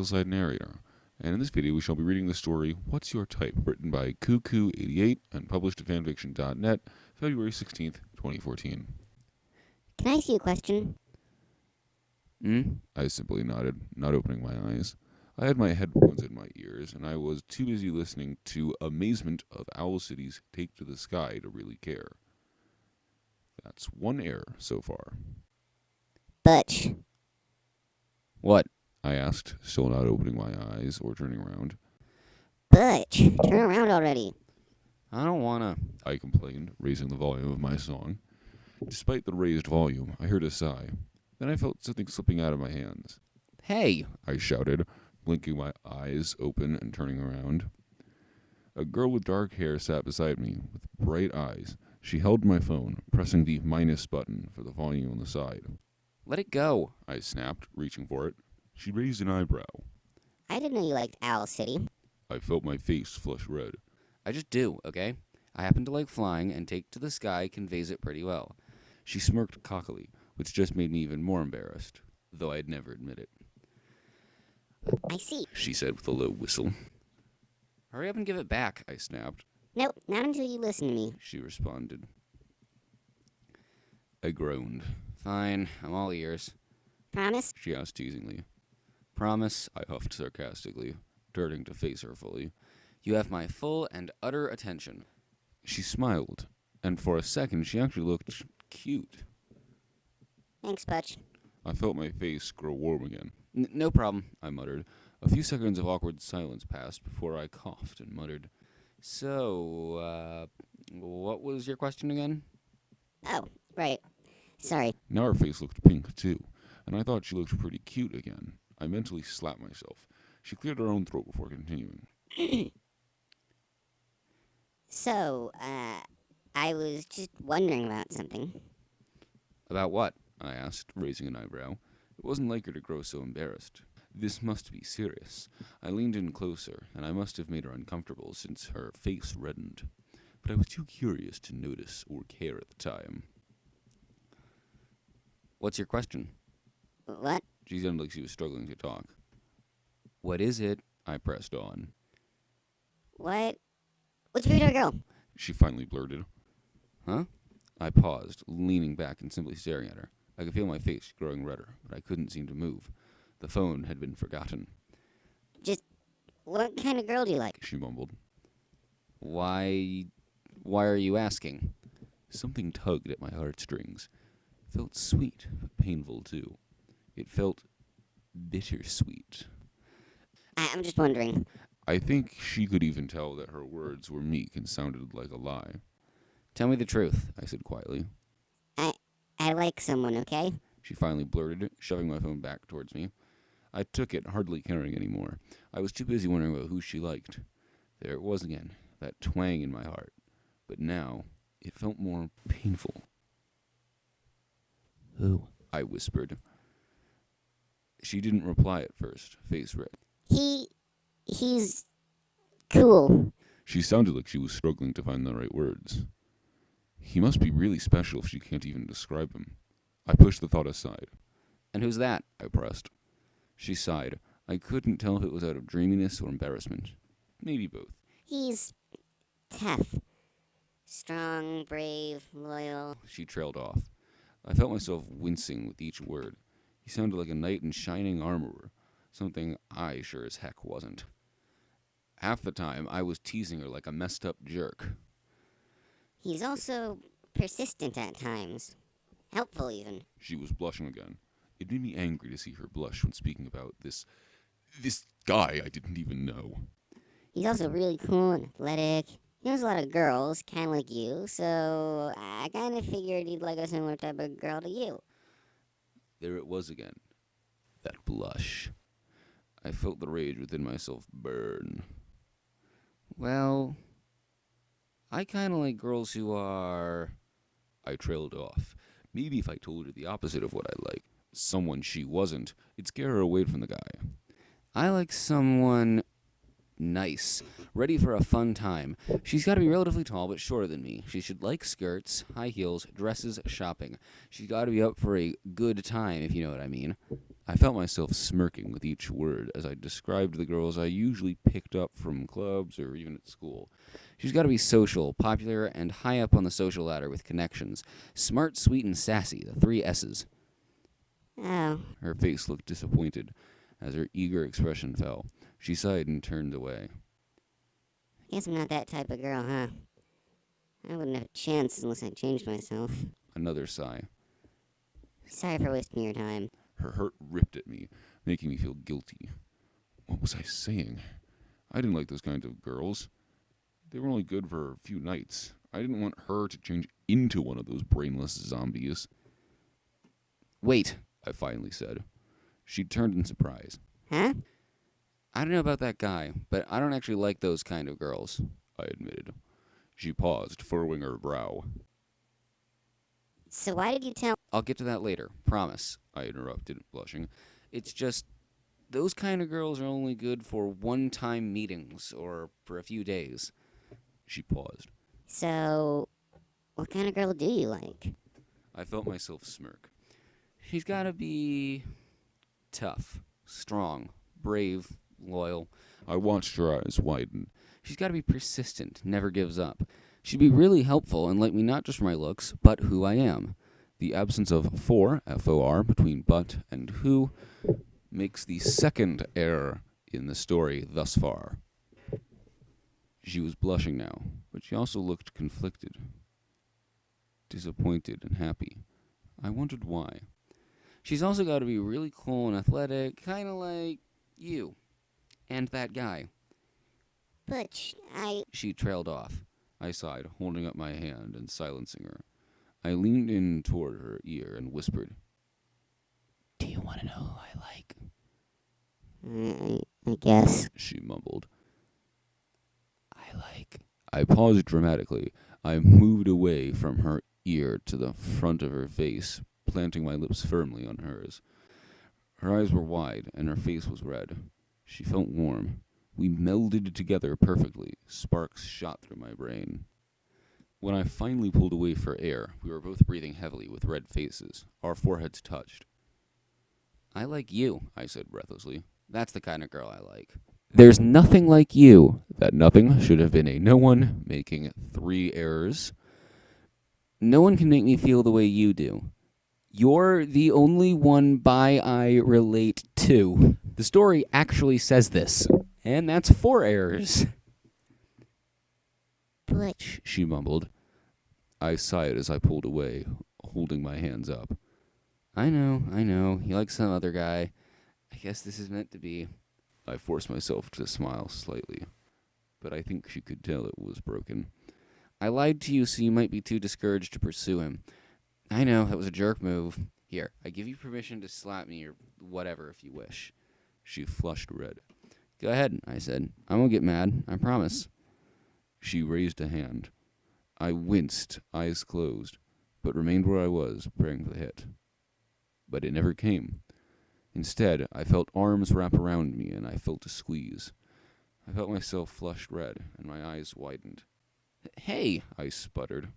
Mantleside narrator, and in this video we shall be reading the story What's Your Type, written by Kuku88 and published at fanfiction.net, February 16th, 2014. Can I ask you a question? I simply nodded, not opening my eyes. I had my headphones in my ears, and I was too busy listening to Amazement of Owl City's Take to the Sky to really care. That's one error so far. Butch. What? I asked, still not opening my eyes or turning around. Butch, turn around already. I don't wanna. I complained, raising the volume of my song. Despite the raised volume, I heard a sigh. Then I felt something slipping out of my hands. Hey! I shouted, blinking my eyes open and turning around. A girl with dark hair sat beside me, with bright eyes. She held my phone, pressing the minus button for the volume on the side. Let it go. I snapped, reaching for it. She raised an eyebrow. I didn't know you liked Owl City. I felt my face flush red. I just do, okay? I happen to like flying, and Take to the Sky conveys it pretty well. She smirked cockily, which just made me even more embarrassed, though I'd never admit it. I see. She said with a low whistle. Hurry up and give it back, I snapped. Nope, not until you listen to me. She responded. I groaned. Fine, I'm all ears. Promise? She asked teasingly. Promise, I huffed sarcastically, turning to face her fully. you have my full and utter attention. She smiled, and for a second she actually looked cute. Thanks, Butch. I felt my face grow warm again. No problem. I muttered. A few seconds of awkward silence passed before I coughed and muttered. So, what was your question again? Oh, right. Sorry. Now her face looked pink, too, and I thought she looked pretty cute again. I mentally slapped myself. She cleared her own throat before continuing. So, I was just wondering about something. About what? I asked, raising an eyebrow. It wasn't like her to grow so embarrassed. This must be serious. I leaned in closer, and I must have made her uncomfortable since her face reddened. But I was too curious to notice or care at the time. What's your question? What? She sounded like she was struggling to talk. What is it? I pressed on. What? What's your favorite girl? She finally blurted. Huh? I paused, leaning back and simply staring at her. I could feel my face growing redder, but I couldn't seem to move. The phone had been forgotten. Just, what kind of girl do you like? She mumbled. Why are you asking? Something tugged at my heartstrings. It felt sweet, but painful too. It felt bittersweet. I'm just wondering. I think she could even tell that her words were meek and sounded like a lie. Tell me the truth. I said quietly. I like someone, okay? She finally blurted, shoving my phone back towards me. I took it, hardly caring anymore. I was too busy wondering about who she liked. There it was again, that twang in my heart. But now, it felt more painful. Who? I whispered. She didn't reply at first, face red. He's cool. She sounded like she was struggling to find the right words. He must be really special if she can't even describe him. I pushed the thought aside. And who's that? I pressed. She sighed. I couldn't tell if it was out of dreaminess or embarrassment. Maybe both. He's tough. Strong, brave, loyal. She trailed off. I felt myself wincing with each word. He sounded like a knight in shining armor, something I sure as heck wasn't. Half the time, I was teasing her like a messed up jerk. He's also persistent at times. Helpful, even. She was blushing again. It made me angry to see her blush when speaking about this guy I didn't even know. He's also really cool and athletic. He knows a lot of girls, kind of like you, so I kind of figured he'd like a similar type of girl to you. There it was again. That blush. I felt the rage within myself burn. Well, I kind of like girls who are... I trailed off. Maybe if I told her the opposite of what I like, someone she wasn't, it'd scare her away from the guy. I like someone nice, ready for a fun time. She's got to be relatively tall but shorter than me. She should like skirts, high heels, dresses, shopping. She's got to be up for a good time, if you know what I mean. I felt myself smirking with each word as I described the girls I usually picked up from clubs or even at school. She's got to be social, popular, and high up on the social ladder with connections. Smart, sweet, and sassy, the 3 S's. Oh, Her face looked disappointed as her eager expression fell. She sighed and turned away. I guess I'm not that type of girl, huh? I wouldn't have a chance unless I changed myself. Another sigh. Sorry for wasting your time. Her hurt ripped at me, making me feel guilty. What was I saying? I didn't like those kinds of girls. They were only good for a few nights. I didn't want her to change into one of those brainless zombies. Wait, I finally said. She turned in surprise. Huh? I don't know about that guy, but I don't actually like those kind of girls. I admitted. She paused, furrowing her brow. So why did you tell... I'll get to that later, promise. I interrupted, blushing. It's just, those kind of girls are only good for one-time meetings or for a few days. She paused. So, what kind of girl do you like? I felt myself smirk. She's got to be tough, strong, brave, loyal. I watched her eyes widen. She's got to be persistent, never gives up. She'd be really helpful and like me not just for my looks, but who I am. The absence of for, F-O-R, between but and who makes the second error in the story thus far. She was blushing now, but she also looked conflicted, disappointed and happy. I wondered why. She's also got to be really cool and athletic, kind of like you and that guy. Butch, She trailed off. I sighed, holding up my hand and silencing her. I leaned in toward her ear and whispered, Do you want to know who I like? I guess. She mumbled. I like... I paused dramatically. I moved away from her ear to the front of her face, planting my lips firmly on hers. Her eyes were wide, and her face was red. She felt warm. We melded together perfectly. Sparks shot through my brain. When I finally pulled away for air, we were both breathing heavily with red faces. Our foreheads touched. I like you, I said breathlessly. That's the kind of girl I like. There's nothing like you. That nothing should have been a no one, making 3 errors. No one can make me feel the way you do. You're the only one I relate to. The story actually says this, and that's 4 errors. Butch. She mumbled. I sighed as I pulled away, holding my hands up. I know. You like some other guy. I guess this is meant to be. I forced myself to smile slightly, but I think she could tell it was broken. I lied to you so you might be too discouraged to pursue him. I know, that was a jerk move. Here, I give you permission to slap me or whatever if you wish. She flushed red. Go ahead, I said. I won't get mad, I promise. She raised a hand. I winced, eyes closed, but remained where I was, praying for the hit. But it never came. Instead, I felt arms wrap around me, and I felt a squeeze. I felt myself flushed red, and my eyes widened. Hey, I sputtered.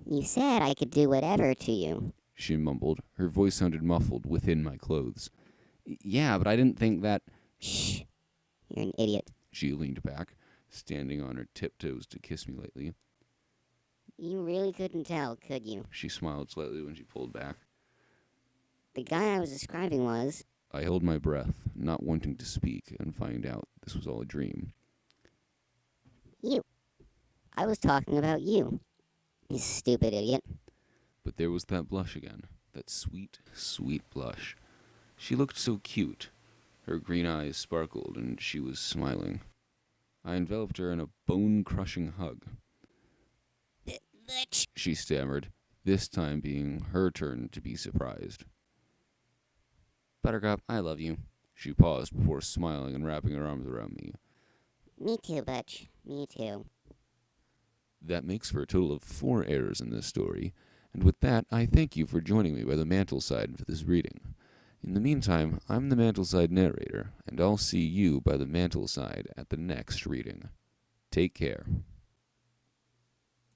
You said I could do whatever to you. She mumbled. Her voice sounded muffled within my clothes. yeah, but I didn't think that... Shh. You're an idiot. She leaned back, standing on her tiptoes to kiss me lightly. You really couldn't tell, could you? She smiled slightly when she pulled back. The guy I was describing was... I held my breath, not wanting to speak and find out this was all a dream. You. I was talking about you. You stupid idiot. But there was that blush again, that sweet, sweet blush. She looked so cute. Her green eyes sparkled, and she was smiling. I enveloped her in a bone-crushing hug. Butch. She stammered, this time being her turn to be surprised. Buttercup, I love you. She paused before smiling and wrapping her arms around me. Me too, Butch. Me too. That makes for a total of 4 errors in this story, and with that, I thank you for joining me by the Mantleside for this reading. In the meantime, I'm the Mantleside narrator, and I'll see you by the Mantleside at the next reading. Take care.